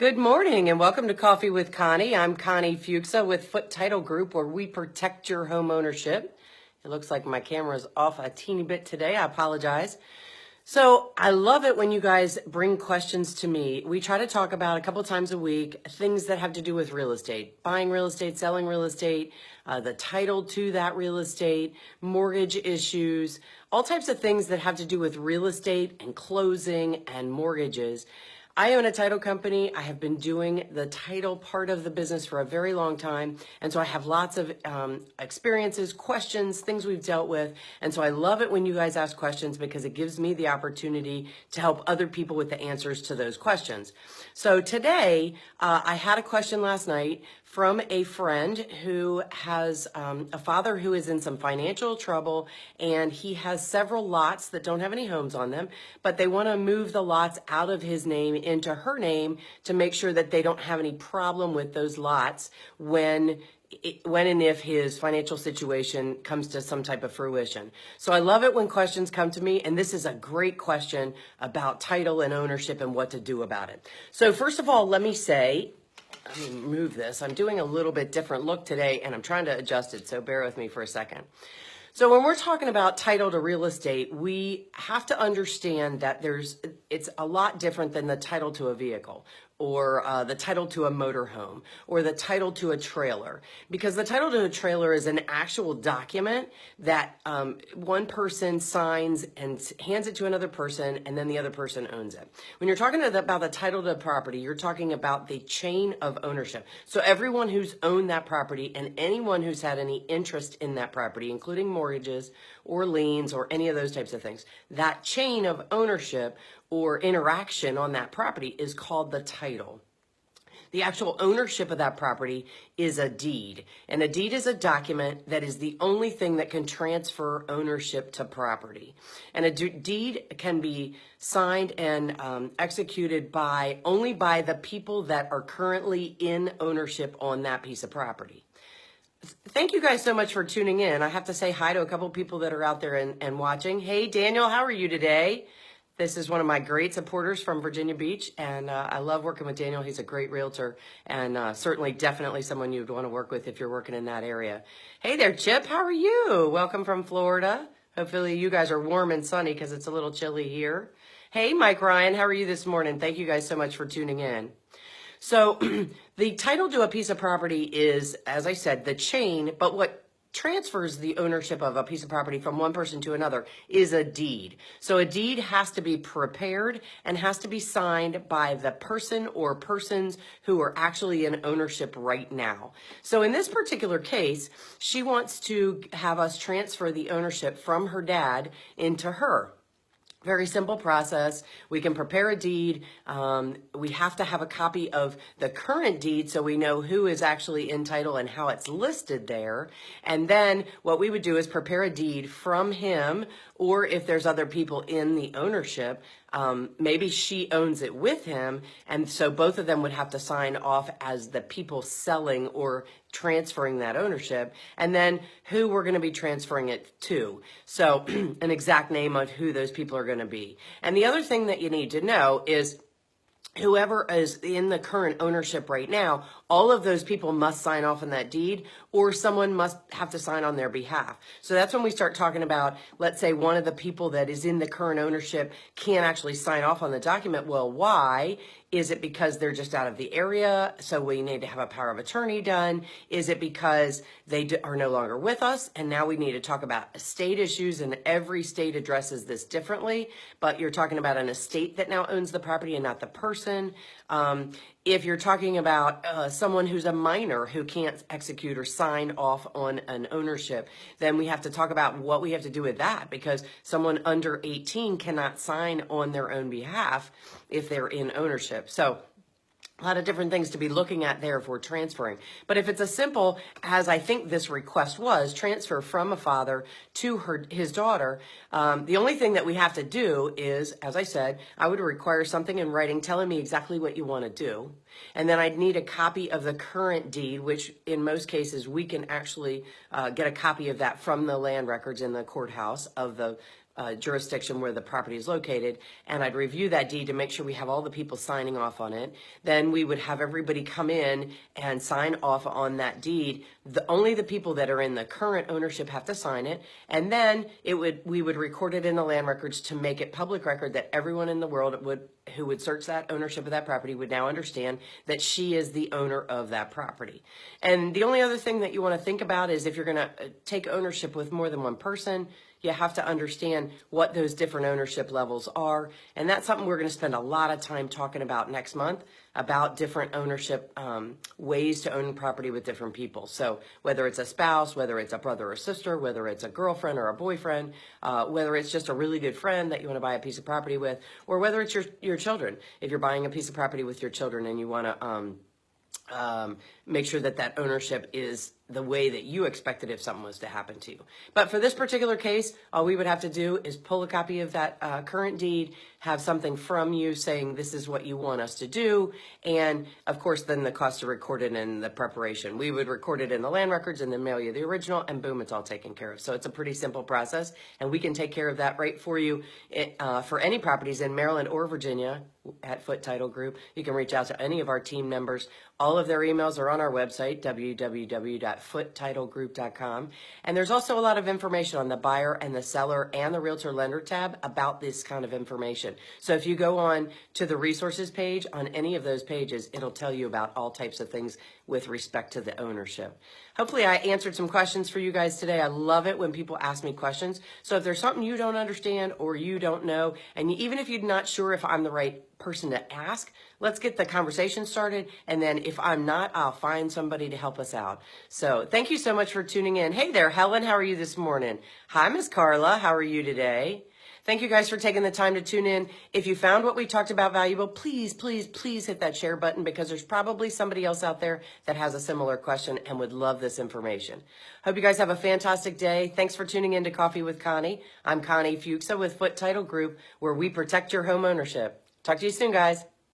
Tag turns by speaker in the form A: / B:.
A: Good morning and welcome to Coffee with Connie. I'm Connie Fuchsa with Foot Title Group, where we protect your home ownership. It looks like my camera's off a teeny bit today. I apologize. So I love it when you guys bring questions to me. We try to talk about a couple times a week things that have to do with real estate, buying real estate, selling real estate, the title to that real estate, mortgage issues, all types of things that have to do with real estate and closing and mortgages. I own a title company. I have been doing the title part of the business for a very long time. And so I have lots of experiences, questions, things we've dealt with. And so I love it when you guys ask questions because it gives me the opportunity to help other people with the answers to those questions. So today, I had a question last night from a friend who has a father who is in some financial trouble, and he has several lots that don't have any homes on them, but they want to move the lots out of his name into her name to make sure that they don't have any problem with those lots when and if his financial situation comes to some type of fruition. So I love it when questions come to me, and this is a great question about title and ownership and what to do about it. So first of all, let me move this. I'm doing a little bit different look today, and I'm trying to adjust it, so bear with me for a second. So when we're talking about title to real estate, we have to understand that it's a lot different than the title to a vehicle or the title to a motorhome or the title to a trailer. Because the title to a trailer is an actual document that one person signs and hands it to another person, and then the other person owns it. When you're talking about the title to a property, you're talking about the chain of ownership. So everyone who's owned that property and anyone who's had any interest in that property, including mortgages or liens or any of those types of things, that chain of ownership or interaction on that property is called the title. The actual ownership of that property is a deed. And a deed is a document that is the only thing that can transfer ownership to property. And a deed can be signed and executed only by the people that are currently in ownership on that piece of property. Thank you guys so much for tuning in. I have to say hi to a couple people that are out there and watching. Hey, Daniel, how are you today? This is one of my great supporters from Virginia Beach, and I love working with Daniel. He's a great realtor, and certainly, definitely someone you'd want to work with if you're working in that area. Hey there, Chip. How are you? Welcome from Florida. Hopefully you guys are warm and sunny because it's a little chilly here. Hey, Mike Ryan. How are you this morning? Thank you guys so much for tuning in. So the title to a piece of property is, as I said, the chain, but what transfers the ownership of a piece of property from one person to another is a deed. So a deed has to be prepared and has to be signed by the person or persons who are actually in ownership right now. So in this particular case, she wants to have us transfer the ownership from her dad into her. Very simple process. We can prepare a deed. We have to have a copy of the current deed so we know who is actually in title and how it's listed there. And then what we would do is prepare a deed from him, or if there's other people in the ownership, maybe she owns it with him. And so both of them would have to sign off as the people selling or transferring that ownership, and then who we're going to be transferring it to. So an exact name of who those people are going to be. And the other thing that you need to know is whoever is in the current ownership right now, all of those people must sign off on that deed, or someone must have to sign on their behalf. So that's when we start talking about, let's say one of the people that is in the current ownership can't actually sign off on the document. Well, why? Is it because they're just out of the area, so we need to have a power of attorney done? Is it because they are no longer with us, and now we need to talk about estate issues, and every state addresses this differently, but you're talking about an estate that now owns the property and not the person. If you're talking about someone who's a minor who can't execute or sign off on an ownership, then we have to talk about what we have to do with that, because someone under 18 cannot sign on their own behalf if they're in ownership. So a lot of different things to be looking at there if we're transferring. But if it's as simple as I think this request was, transfer from a father to his daughter, the only thing that we have to do is, as I said, I would require something in writing telling me exactly what you want to do. And then I'd need a copy of the current deed, which in most cases we can actually get a copy of that from the land records in the courthouse of the jurisdiction where the property is located, and I'd review that deed to make sure we have all the people signing off on it. Then we would have everybody come in and sign off on that deed. Only the people that are in the current ownership have to sign it, and then we would record it in the land records to make it public record that everyone in the world who would search that ownership of that property would now understand that she is the owner of that property. And the only other thing that you want to think about is if you're going to take ownership with more than one person, you have to understand what those different ownership levels are. And that's something we're going to spend a lot of time talking about next month, about different ownership ways to own property with different people. So whether it's a spouse, whether it's a brother or sister, whether it's a girlfriend or a boyfriend, whether it's just a really good friend that you want to buy a piece of property with, or whether it's your children. If you're buying a piece of property with your children and you want to make sure that that ownership is the way that you expected if something was to happen to you. But for this particular case, all we would have to do is pull a copy of that current deed, have something from you saying this is what you want us to do, and of course then the cost to record it and the preparation. We would record it in the land records and then mail you the original, and boom, it's all taken care of. So it's a pretty simple process, and we can take care of that right for you for any properties in Maryland or Virginia at Foot Title Group. You can reach out to any of our team members. All of their emails are on our website, www.foottitlegroup.com. And there's also a lot of information on the buyer and the seller and the realtor lender tab about this kind of information. So if you go on to the resources page on any of those pages, it'll tell you about all types of things with respect to the ownership. Hopefully I answered some questions for you guys today. I love it when people ask me questions. So if there's something you don't understand or you don't know, and even if you're not sure if I'm the right person to ask, let's get the conversation started. And then if I'm not, I'll find somebody to help us out. So thank you so much for tuning in. Hey there, Helen, how are you this morning? Hi, Miss Carla, how are you today? Thank you guys for taking the time to tune in. If you found what we talked about valuable, please, please, please hit that share button, because there's probably somebody else out there that has a similar question and would love this information. Hope you guys have a fantastic day. Thanks for tuning in to Coffee with Connie. I'm Connie Questions with Foot Title Group, where we protect your home ownership. Talk to you soon, guys.